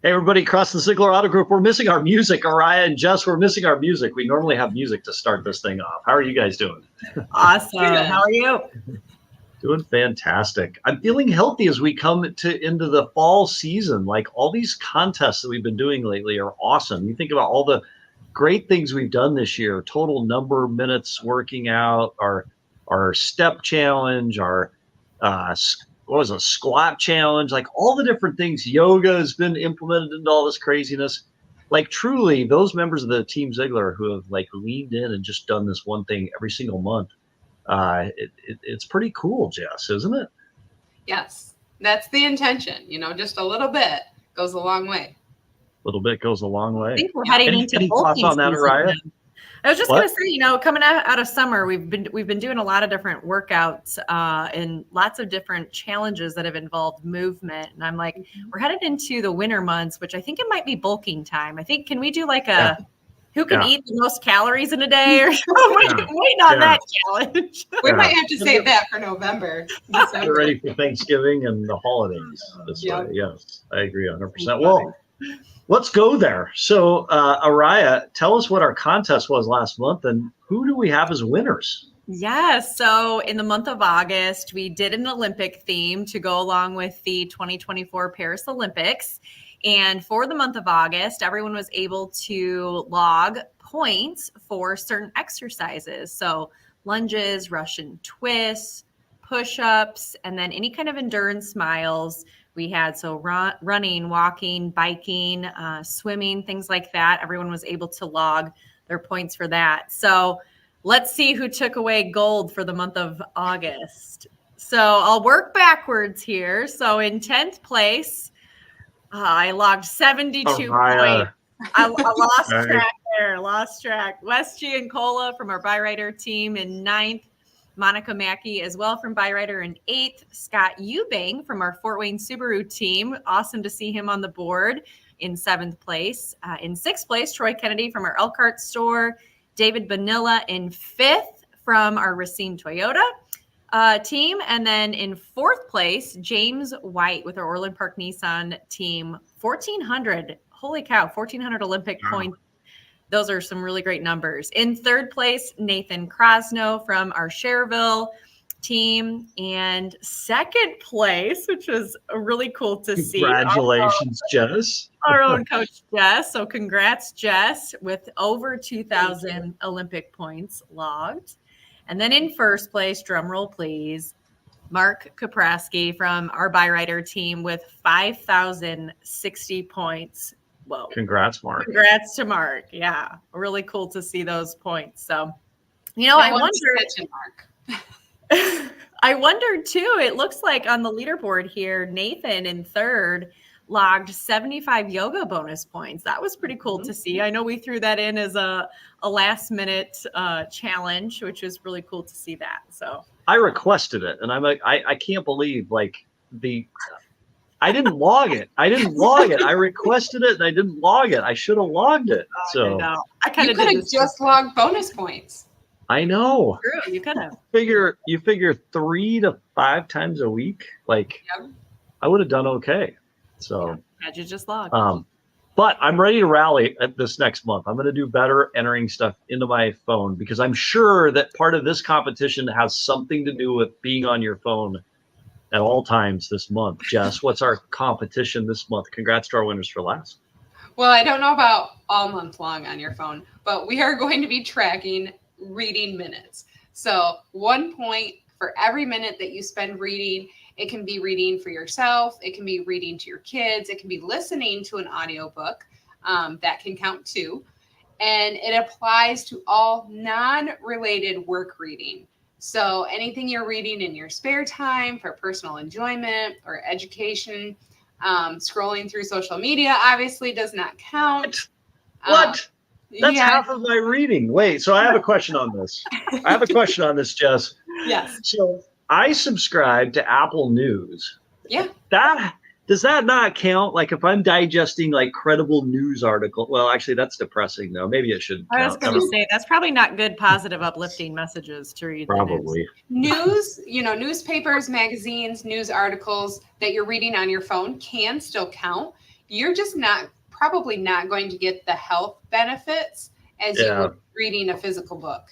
Hey, everybody across the Ziegler Auto Group. We're missing our music. Araya and Jess, we're missing our music. We normally have music to start this thing off. How are you guys doing? Awesome. How are you? Doing fantastic. I'm feeling healthy as we come into the fall season. Like all these contests that we've been doing lately are awesome. You think about all the great things we've done this year, total number of minutes working out, our step challenge, our squat challenge, like all the different things. Yoga has been implemented into all this craziness. Like truly, those members of the Team Ziegler who have like leaned in and just done this one thing every single month, it's pretty cool, Jess, isn't it? Yes, that's the intention. Just a little bit goes a long way. A little bit goes a long way. I think we're heading into any thoughts on that, Araya? I was just going to say, coming out of summer, we've been doing a lot of different workouts and lots of different challenges that have involved movement. And I'm like, we're headed into the winter months, which I think it might be bulking time. I think, can we do like who can eat the most calories in a day or something? Waiting on that challenge. We might have to save that for November. We're ready for Thanksgiving and the holidays this way. Yes, I agree 100%. Well, let's go there. So, Araya, tell us what our contest was last month and who do we have as winners? Yes. So in the month of August, we did an Olympic theme to go along with the 2024 Paris Olympics. And for the month of August, everyone was able to log points for certain exercises. So lunges, Russian twists, push-ups, and then any kind of endurance miles. We had running, walking, biking, swimming, things like that. Everyone was able to log their points for that. So let's see who took away gold for the month of August. So I'll work backwards here. So in 10th place, I logged 72 points. I lost track. Wes Giancola from our Byrider team in 9th. Monica Mackey as well from Byrider in 8th. Scott Eubank from our Fort Wayne Subaru team. Awesome to see him on the board in 7th place. In 6th place, Troy Kennedy from our Elkhart store. David Bonilla in 5th from our Racine Toyota team. And then in 4th place, James White with our Orland Park Nissan team. 1,400. Holy cow, 1,400 Olympic points. Those are some really great numbers. In 3rd place, Nathan Krosno from our Cherville team. And 2nd place, which was really cool to see. Congratulations, Jess. Our own coach, Jess. So congrats, Jess, with over 2,000 Olympic points logged. And then in 1st place, drum roll please, Mark Kapraski from our Byrider team with 5,060 points. Whoa. Congrats, Mark. Congrats to Mark. Yeah. Really cool to see those points. So, I wondered too, it looks like on the leaderboard here, Nathan in 3rd logged 75 yoga bonus points. That was pretty cool to see. I know we threw that in as a last minute challenge, which was really cool to see that. So I requested it and I'm like, I can't believe I didn't log it. I requested it and I didn't log it. I should have logged it. So I kind of could have just logged bonus points. I know. True, you could have. You figure 3 to 5 times a week. I would have done okay. So had you just logged. But I'm ready to rally at this next month. I'm going to do better entering stuff into my phone because I'm sure that part of this competition has something to do with being on your phone at all times this month. Jess, what's our competition this month? Congrats to our winners for last. Well, I don't know about all month long on your phone, but we are going to be tracking reading minutes. So 1 point for every minute that you spend reading. It can be reading for yourself. It can be reading to your kids. It can be listening to an audiobook. That can count too. And it applies to all non-related work reading. So anything you're reading in your spare time for personal enjoyment or education, scrolling through social media obviously does not count. What? That's half of my reading. Wait, so I have a question on this. Jess. Yes. So I subscribe to Apple News. Yeah. Does that not count? Like if I'm digesting like credible news article, well, actually that's depressing though. Maybe it should count. I was going to say that's probably not good, positive, uplifting messages to read. Probably. News, newspapers, magazines, news articles that you're reading on your phone can still count. you're just probably not going to get the health benefits as you would reading a physical book.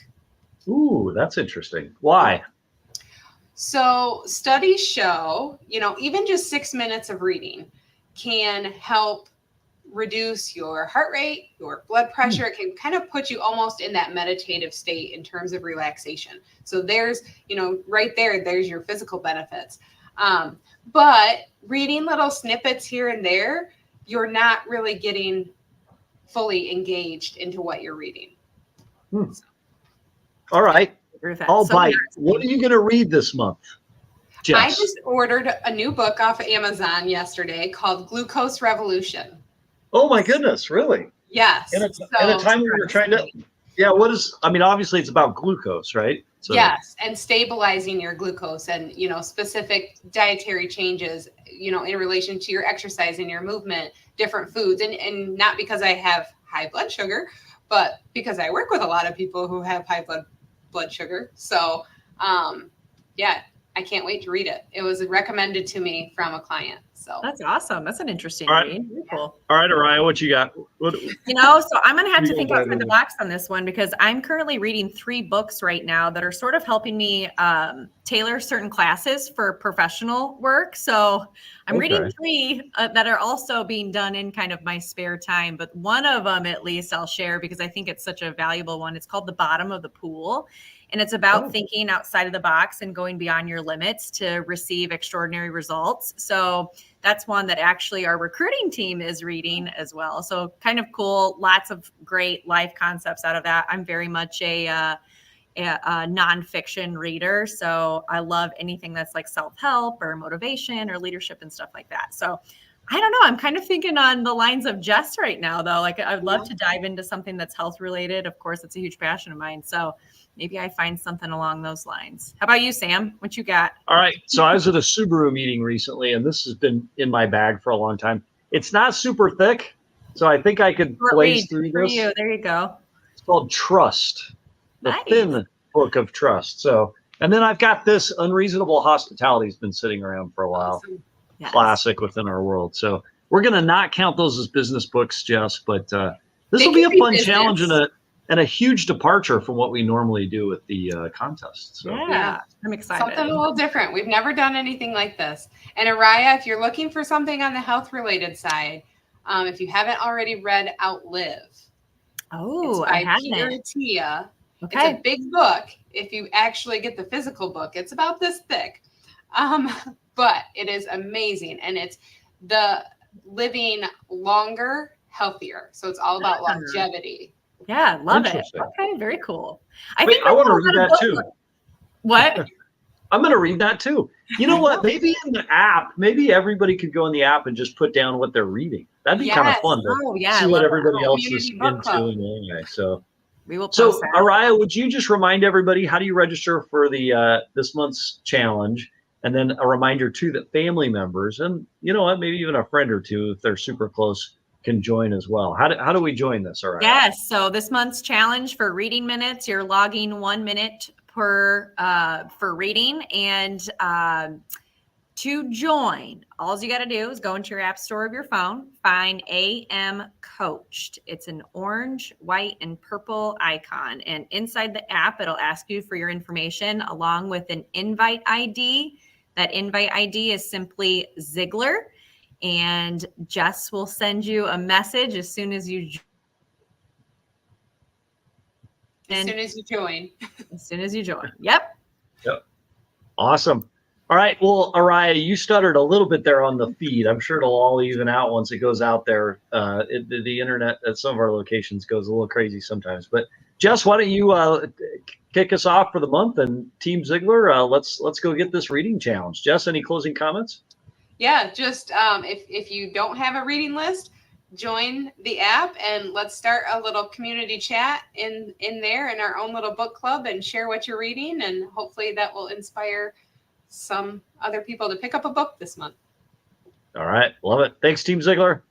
Ooh, that's interesting. Why? So studies show, even just 6 minutes of reading can help reduce your heart rate, your blood pressure. It can kind of put you almost in that meditative state in terms of relaxation. So there's, right there's your physical benefits. But reading little snippets here and there, you're not really getting fully engaged into what you're reading. All right. I'll bite. What are you going to read this month, Jess? I just ordered a new book off of Amazon yesterday called Glucose Revolution. Oh my goodness, really? Yes. In a time when you're trying to, obviously it's about glucose, right? So. Yes, and stabilizing your glucose and, specific dietary changes, in relation to your exercise and your movement, different foods. And not because I have high blood sugar, but because I work with a lot of people who have high blood sugar. So, I can't wait to read it. It was recommended to me from a client. So that's awesome. That's an interesting read. Very cool. All right, Araya, what you got? So I'm going to have to think outside the box on this one because I'm currently reading 3 books right now that are sort of helping me tailor certain classes for professional work. So I'm reading 3 that are also being done in kind of my spare time, but one of them at least I'll share because I think it's such a valuable one. It's called The Bottom of the Pool. And it's about thinking outside of the box and going beyond your limits to receive extraordinary results. So that's one that actually our recruiting team is reading as well. So kind of cool. Lots of great life concepts out of that. I'm very much a nonfiction reader. So I love anything that's like self-help or motivation or leadership and stuff like that. So I don't know. I'm kind of thinking on the lines of Jess right now, though. Like I'd love to dive into something that's health related. Of course, it's a huge passion of mine. So maybe I find something along those lines. How about you, Sam? What you got? All right. So I was at a Subaru meeting recently, and this has been in my bag for a long time. It's not super thick, so I think I could blaze through this. There you go. It's called Trust, the thin book of trust. So, and then I've got this Unreasonable Hospitality has been sitting around for a while. Awesome. Yes. Classic within our world. So we're going to not count those as business books, Jess, but this will be a fun challenge and a huge departure from what we normally do with the contest. So. Yeah, I'm excited. Something a little different. We've never done anything like this. And Araya, if you're looking for something on the health related side, if you haven't already read Outlive. Oh, I haven't. Tia. Okay. It's a big book. If you actually get the physical book, it's about this thick. But it is amazing. And it's the living longer, healthier. So it's all about longevity. Yeah, love it. Okay, very cool. I want to read that too. What? I'm going to read that too. You know what? Maybe in the app, maybe everybody could go in the app and just put down what they're reading. That'd be kind of fun to see what everybody else is into anyway. So we will. So Araya, would you just remind everybody how do you register for the this month's challenge? And then a reminder too that family members and you know what, maybe even a friend or two, if they're super close, can join as well. How do we join this? All right. Yes. So this month's challenge for reading minutes, you're logging 1 minute per for reading. And to join, all you got to do is go into your app store of your phone, find AM Coached. It's an orange, white, and purple icon. And inside the app, it'll ask you for your information along with an invite ID. That invite ID is simply Ziegler. And Jess will send you a message as soon as you join. As soon as you join. Yep. Awesome. All right. Well, Araya, you stuttered a little bit there on the feed. I'm sure it'll all even out once it goes out there. The internet at some of our locations goes a little crazy sometimes. But Jess, why don't you kick us off for the month? And Team Ziegler, let's go get this reading challenge. Jess, any closing comments? Yeah, just if you don't have a reading list, join the app and let's start a little community chat in there in our own little book club and share what you're reading. And hopefully that will inspire some other people to pick up a book this month. All right. Love it. Thanks, Team Ziegler.